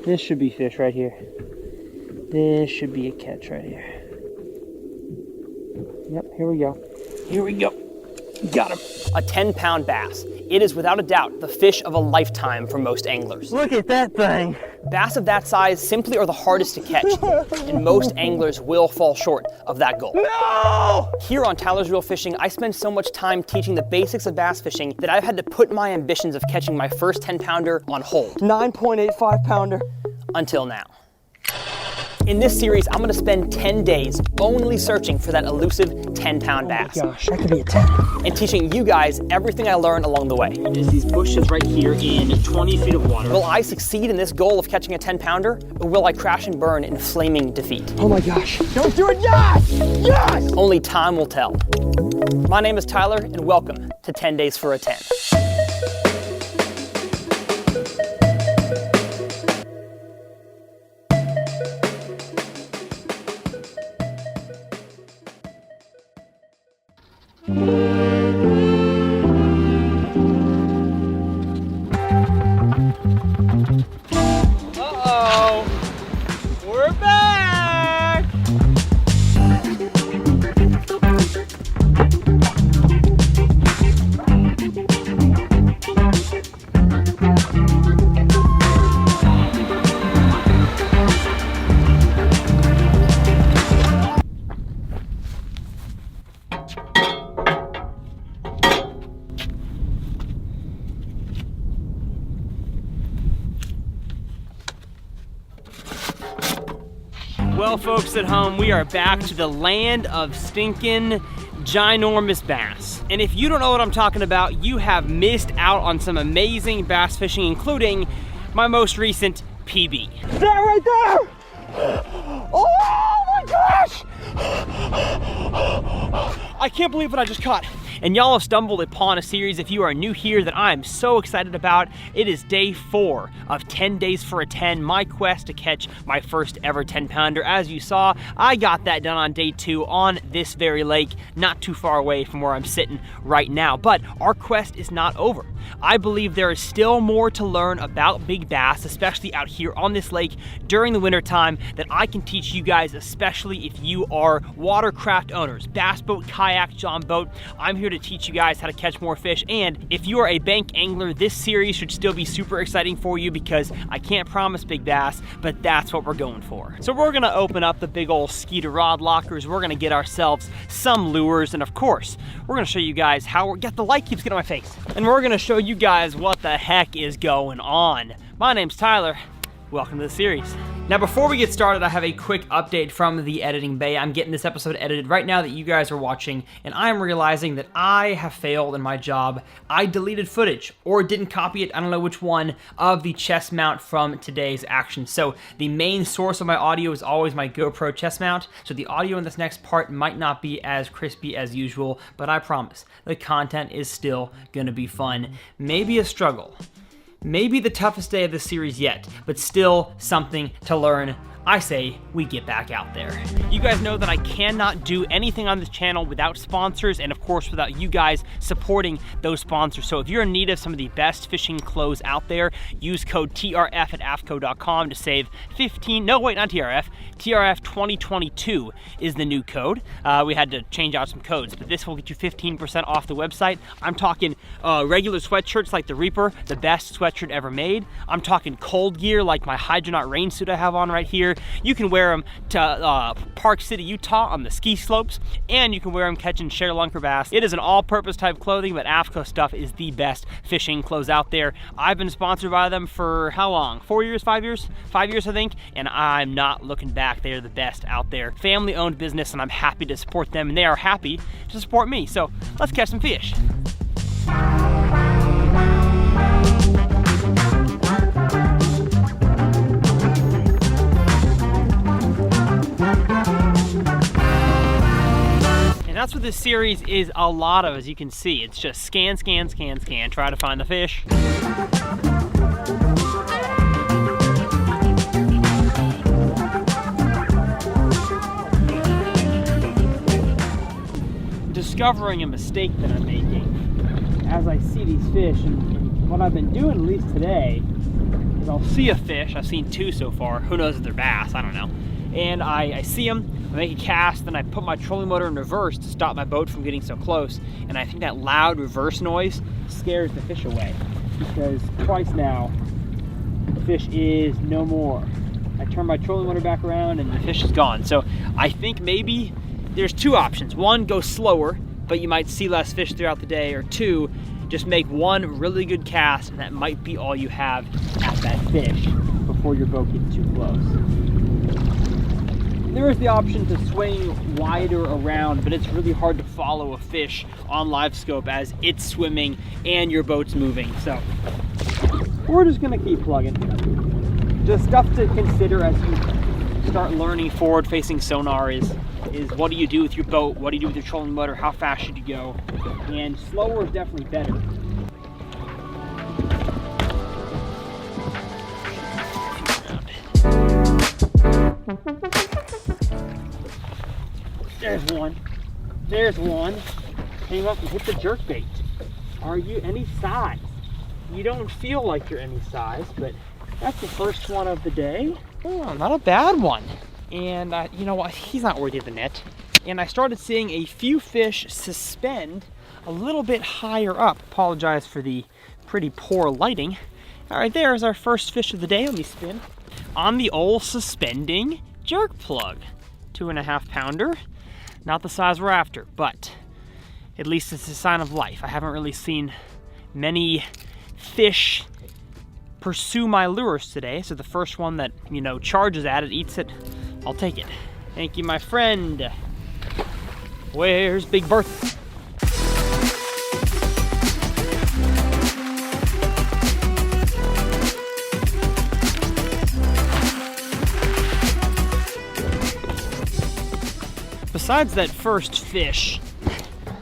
This should be fish right here. This should be a catch right here. Yep, here we go. Here we go. Got him. A 10-pound bass. It is without a doubt the fish of a lifetime for most anglers. Look at that thing. Bass of that size simply are the hardest to catch, and most anglers will fall short of that goal. No! Here on Tyler's Reel Fishing, I spend so much time teaching the basics of bass fishing that I've had to put my ambitions of catching my first 10-pounder on hold. 9.85 pounder. Until now. In this series, I'm gonna spend 10 days only searching for that elusive 10-pound bass. Oh my gosh, that could be a 10. And teaching you guys everything I learned along the way. There's these bushes right here in 20 feet of water. Will I succeed in this goal of catching a 10-pounder, or will I crash and burn in flaming defeat? Oh my gosh, don't do it, yes! Yes! Only time will tell. My name is Tyler, and welcome to 10 Days for a 10. Uh-oh, we're back! Well, folks at home, we are back to the land of stinking ginormous bass. And if you don't know what I'm talking about, you have missed out on some amazing bass fishing, including my most recent PB. That right there! Oh my gosh! I can't believe what I just caught. And y'all have stumbled upon a series, if you are new here, that I am so excited about. It is day 4 of 10 Days for a 10, my quest to catch my first ever 10-pounder. As you saw, I got that done on day 2 on this very lake, not too far away from where I'm sitting right now. But our quest is not over. I believe there is still more to learn about big bass, especially out here on this lake during the winter time, that I can teach you guys, especially if you are watercraft owners, bass boat, kayak, john boat. I'm here to teach you guys how to catch more fish. And if you are a bank angler, this series should still be super exciting for you, because I can't promise big bass, but that's what we're going for. So we're gonna open up the big old Skeeter rod lockers. We're gonna get ourselves some lures, and of course, we're gonna show you guys how, the light keeps getting on my face. And we're gonna show you guys what the heck is going on. My name's Tyler. Welcome to the series. Now, before we get started, I have a quick update from the editing bay. I'm getting this episode edited right now that you guys are watching, and I'm realizing that I have failed in my job. I deleted footage, or didn't copy it, I don't know which one, of the chest mount from today's action. So the main source of my audio is always my GoPro chest mount, so the audio in this next part might not be as crispy as usual, but I promise, the content is still gonna be fun. Maybe a struggle. Maybe the toughest day of the series yet, but still something to learn. I say we get back out there. You guys know that I cannot do anything on this channel without sponsors, and of course without you guys supporting those sponsors. So if you're in need of some of the best fishing clothes out there, use code TRF at AFCO.com to save 15, no wait, not TRF, TRF 2022 is the new code. We had to change out some codes, but this will get you 15% off the website. I'm talking regular sweatshirts like the Reaper, the best sweatshirt ever made. I'm talking cold gear like my Hydronaut rain suit I have on right here. You can wear them to Park City, Utah on the ski slopes, and you can wear them catching share lunker bass. It is an all-purpose type clothing, but AFCO stuff is the best fishing clothes out there. I've been sponsored by them for how long? 4 years, 5 years? 5 years, I think, and I'm not looking back. They are the best out there. Family-owned business, and I'm happy to support them, and they are happy to support me. So let's catch some fish. And that's what this series is a lot of, as you can see. It's just scan, scan, scan, scan, try to find the fish. Discovering a mistake that I'm making as I see these fish, and what I've been doing, at least today, is I'll see a fish. I've seen 2 so far. Who knows if they're bass? I don't know. And I see them, I make a cast, then I put my trolling motor in reverse to stop my boat from getting so close. And I think that loud reverse noise scares the fish away, because twice now, the fish is no more. I turn my trolling motor back around and the fish is gone. So I think maybe there's 2 options. 1, go slower, but you might see less fish throughout the day, or 2, just make 1 really good cast, and that might be all you have at that fish before your boat gets too close. There is the option to swing wider around, but it's really hard to follow a fish on live scope as it's swimming and your boat's moving. So we're just gonna keep plugging. Just stuff to consider as you start learning forward-facing sonar is what do you do with your boat? What do you do with your trolling motor? How fast should you go? And slower is definitely better. There's one. There's one. Came up and hit the jerkbait. Are you any size? You don't feel like you're any size, but that's the first one of the day. Oh, not a bad one. And you know what? He's not worthy of the net. And I started seeing a few fish suspend a little bit higher up. Apologize for the pretty poor lighting. All right, there's our first fish of the day. Let me spin. On the old suspending jerk plug. 2.5 pounder. Not the size we're after, but at least it's a sign of life. I haven't really seen many fish pursue my lures today, so the first one that, you know, charges at it, eats it, I'll take it. Thank you, my friend. Where's Big Bertha? Besides that first fish,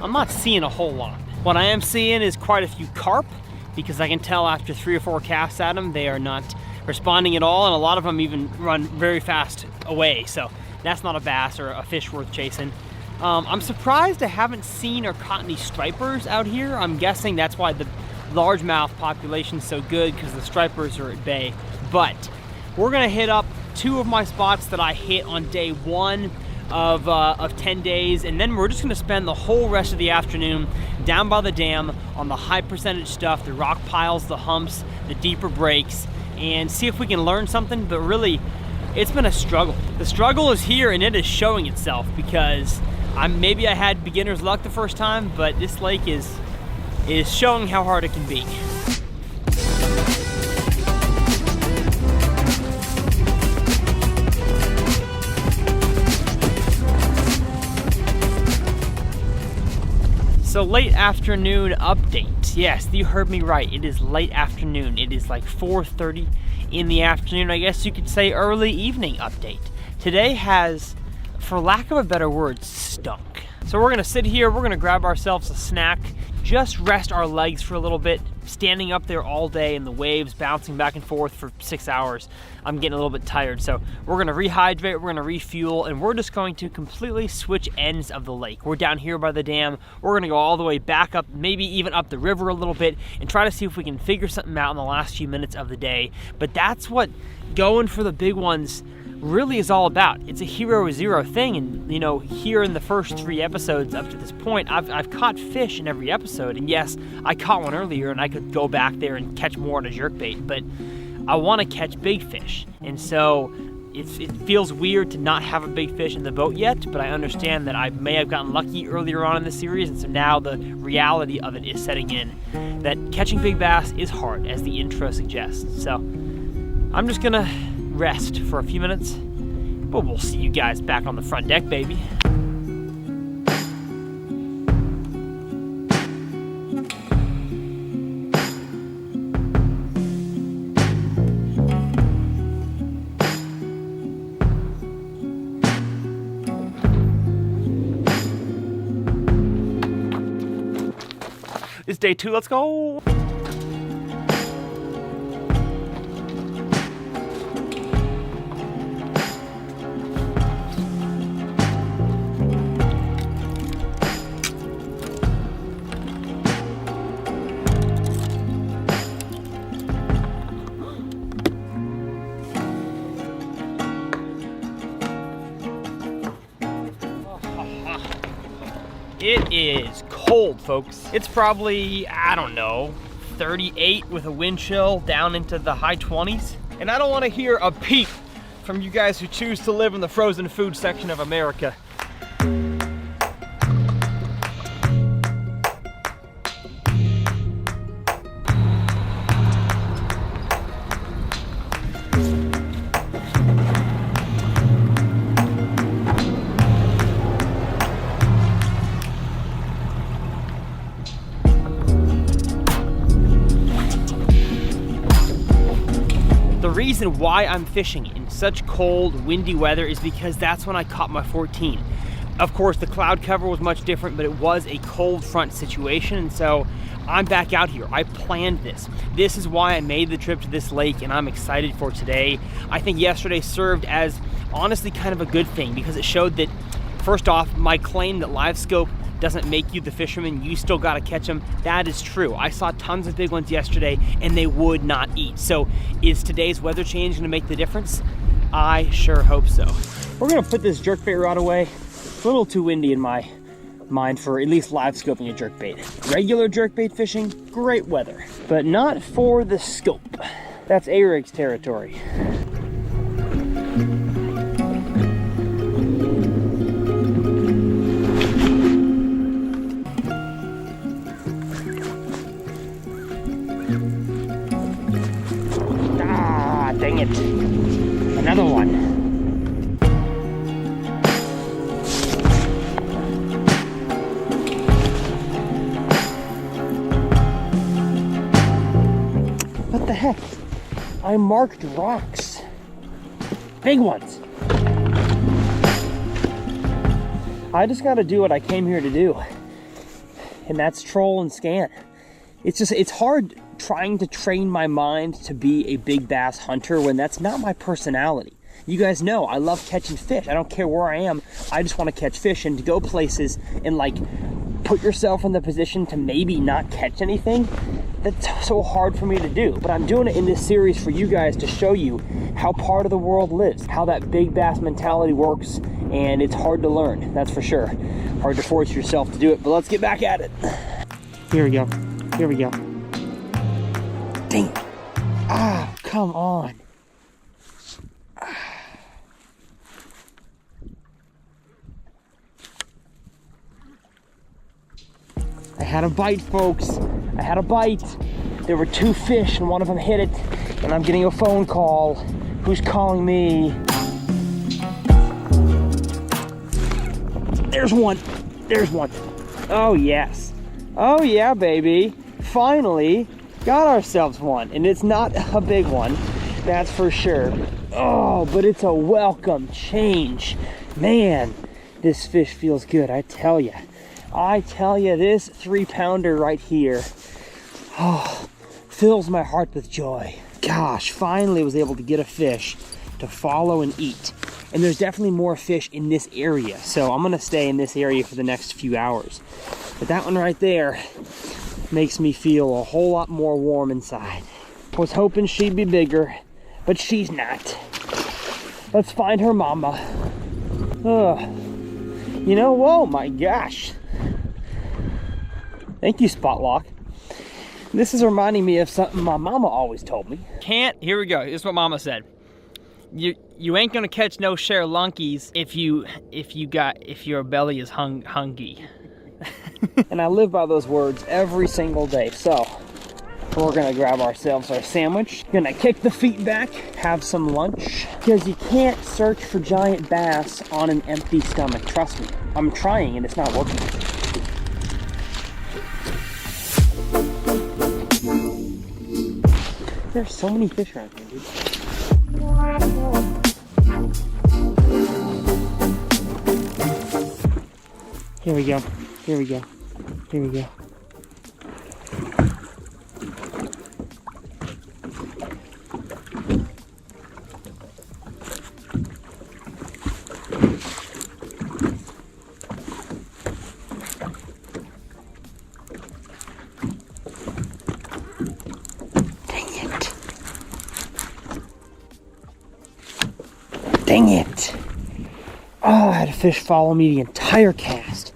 I'm not seeing a whole lot. What I am seeing is quite a few carp, because I can tell after 3 or 4 casts at them, they are not responding at all, and a lot of them even run very fast away. So that's not a bass or a fish worth chasing. I'm surprised I haven't seen or caught any stripers out here. I'm guessing that's why the largemouth population is so good, because the stripers are at bay. But we're gonna hit up 2 of my spots that I hit on day 1 of 10 days, and then we're just gonna spend the whole rest of the afternoon down by the dam on the high percentage stuff, the rock piles, the humps, the deeper breaks, and see if we can learn something. But really, it's been a struggle. The struggle is here, and it is showing itself, because maybe I had beginner's luck the first time, but this lake is showing how hard it can be. So late afternoon update. Yes, you heard me right. It is late afternoon. It is like 4:30 in the afternoon. I guess you could say early evening update. Today has, for lack of a better word, stunk. So we're gonna sit here, we're gonna grab ourselves a snack, just rest our legs for a little bit. Standing up there all day in the waves, bouncing back and forth for 6 hours, I'm getting a little bit tired. So we're gonna rehydrate, we're gonna refuel, and we're just going to completely switch ends of the lake. We're down here by the dam, we're gonna go all the way back up, maybe even up the river a little bit, and try to see if we can figure something out in the last few minutes of the day. But that's what going for the big ones really is all about. It's a hero zero thing, and you know, here in the first 3 episodes up to this point, I've caught fish in every episode, and yes, I caught one earlier and I could go back there and catch more on a jerkbait, but I want to catch big fish, and so it feels weird to not have a big fish in the boat yet, but I understand that I may have gotten lucky earlier on in the series, and so now the reality of it is setting in, that catching big bass is hard, as the intro suggests. So I'm just gonna rest for a few minutes, but we'll see you guys back on the front deck, baby. It's day 2, let's go. It is cold, folks. It's probably, I don't know, 38 with a wind chill down into the high 20s. And I don't want to hear a peep from you guys who choose to live in the frozen food section of America. The reason why I'm fishing in such cold, windy weather is because that's when I caught my 14. Of course, the cloud cover was much different, but it was a cold front situation, and so I'm back out here. I planned this. This is why I made the trip to this lake, and I'm excited for today. I think yesterday served as honestly kind of a good thing because it showed that, first off, my claim that live scope doesn't make you the fisherman, you still gotta catch them, that is true. I saw tons of big ones yesterday and they would not eat. So is today's weather change gonna make the difference? I sure hope so. We're gonna put this jerkbait rod away. It's a little too windy in my mind for at least live scoping a jerkbait. Regular jerkbait fishing, great weather, but not for the scope. That's A-Rig's territory. Dang it. Another one. What the heck? I marked rocks. Big ones. I just gotta do what I came here to do. And that's troll and scan. It's hard trying to train my mind to be a big bass hunter when that's not my personality. You guys know I love catching fish. I don't care where I am. I just want to catch fish, and to go places and like put yourself in the position to maybe not catch anything, that's so hard for me to do. But I'm doing it in this series for you guys to show you how part of the world lives, how that big bass mentality works, and it's hard to learn, that's for sure. Hard to force yourself to do it, but let's get back at it. Here we go. Here we go. Dang it. Ah, come on. I had a bite, folks. I had a bite. There were two fish and one of them hit it, and I'm getting a phone call. Who's calling me? There's one. There's one. Oh, yes. Oh, yeah, baby. Finally got ourselves one, and it's not a big one, that's for sure. Oh, but it's a welcome change. Man, this fish feels good, I tell you. I tell you, this 3-pounder right here, oh, fills my heart with joy. Gosh, finally was able to get a fish to follow and eat. And there's definitely more fish in this area, so I'm gonna stay in this area for the next few hours. But that one right there makes me feel a whole lot more warm inside. Was hoping she'd be bigger, but she's not. Let's find her mama. You know, whoa, my gosh. Thank you, Spot Lock. This is reminding me of something my mama always told me. Here we go, this is what mama said. You ain't gonna catch no share lunkies if your belly is hungry. And I live by those words every single day. So we're gonna grab ourselves our sandwich, gonna kick the feet back, have some lunch, because you can't search for giant bass on an empty stomach. Trust me, I'm trying and it's not working. There's so many fish around here, dude. Here we go. Here we go. Here we go. Dang it. Oh, I had a fish follow me the entire cast.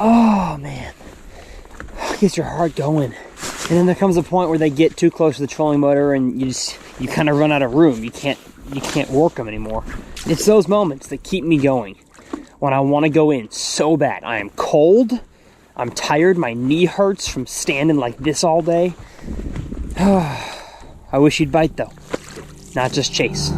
Oh man, gets your heart going. And then there comes a point where they get too close to the trolling motor and you kind of run out of room. You can't work them anymore. It's those moments that keep me going when I want to go in so bad. I am cold, I'm tired, my knee hurts from standing like this all day. I wish you'd bite though, not just chase.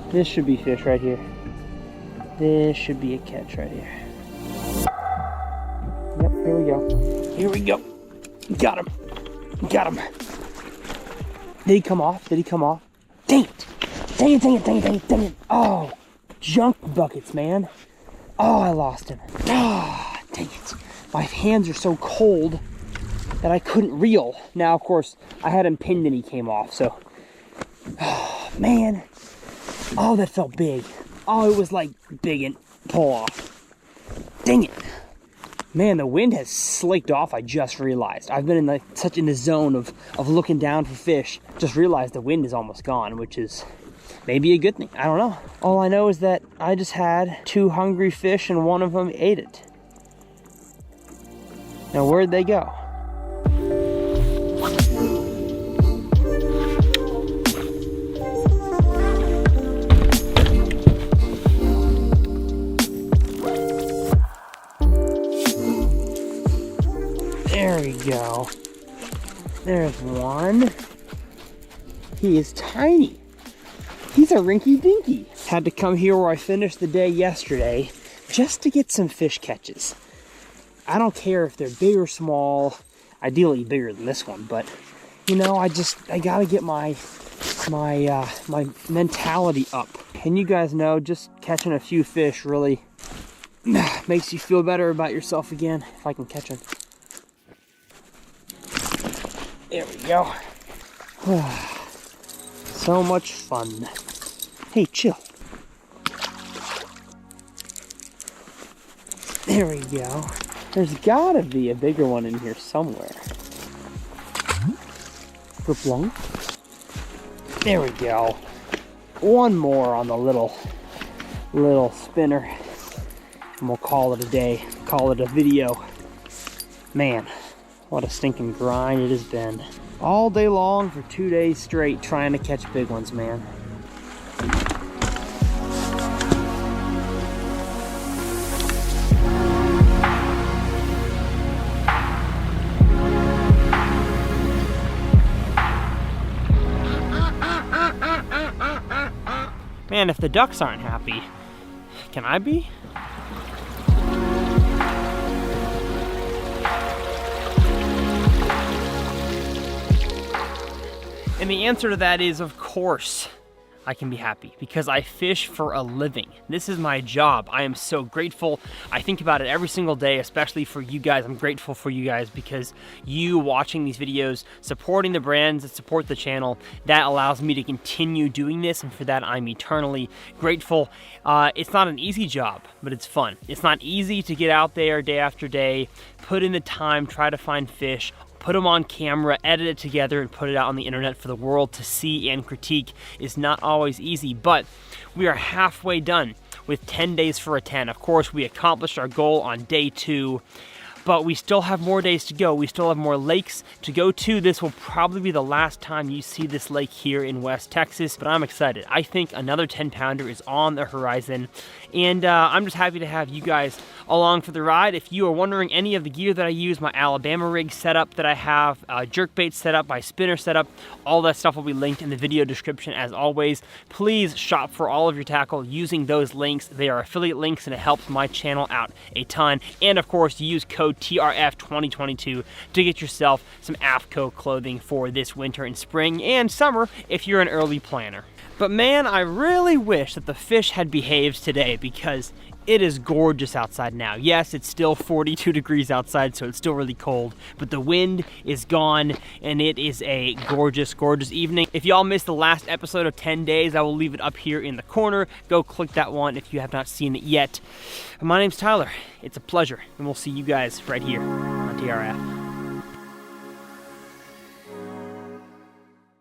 This should be fish right here. This should be a catch right here. Yep, here we go. Here we go. Got him. Got him. Did he come off? Did he come off? Dang it. Dang it, dang it, dang it, dang it, dang it. Oh, junk buckets, man. Oh, I lost him. Ah, oh, dang it. My hands are so cold that I couldn't reel. Now, of course, I had him pinned and he came off, so. Oh, man. Oh, that felt big. Oh, it was like big and pull off. Dang it. Man, the wind has slicked off, I just realized. I've been in such in the zone of looking down for fish. Just realized the wind is almost gone, which is maybe a good thing. I don't know. All I know is that I just had 2 hungry fish and one of them ate it. Now, where'd they go? There we go. There's one. He is tiny. He's a rinky dinky. Had to come here where I finished the day yesterday just to get some fish catches. I don't care if they're big or small, ideally bigger than this one, but you know, I gotta get my mentality up. And you guys know, just catching a few fish really makes you feel better about yourself again, if I can catch them. There we go. So much fun. Hey, chill. There we go. There's gotta be a bigger one in here somewhere. Long. There we go. One more on the little spinner. And we'll call it a day. Call it a video. Man. What a stinking grind it has been. All day long for 2 days straight trying to catch big ones, man. Man, if the ducks aren't happy, can I be? And the answer to that is, of course, I can be happy because I fish for a living. This is my job. I am so grateful. I think about it every single day, especially for you guys. I'm grateful for you guys because you watching these videos, supporting the brands that support the channel, that allows me to continue doing this, and for that I'm eternally grateful. It's not an easy job, but it's fun. It's not easy to get out there day after day, put in the time, try to find fish, put them on camera, edit it together, and put it out on the internet for the world to see and critique is not always easy, but we are halfway done with 10 days for a 10. Of course, we accomplished our goal on day 2, but we still have more days to go. We still have more lakes to go to. This will probably be the last time you see this lake here in West Texas, but I'm excited. I think another 10-pounder is on the horizon, and I'm just happy to have you guys along for the ride. If you are wondering any of the gear that I use, my Alabama rig setup that I have, jerkbait setup, my spinner setup, all that stuff will be linked in the video description as always. Please shop for all of your tackle using those links. They are affiliate links and it helps my channel out a ton. And of course, use code TRF2022 to get yourself some AFCO clothing for this winter and spring and summer if you're an early planner. But man, I really wish that the fish had behaved today because it is gorgeous outside now. Yes, it's still 42 degrees outside, so it's still really cold, but the wind is gone and it is a gorgeous, gorgeous evening. If y'all missed the last episode of 10 days, I will leave it up here in the corner. Go click that one if you have not seen it yet. My name's Tyler. It's a pleasure, and we'll see you guys right here on TRF.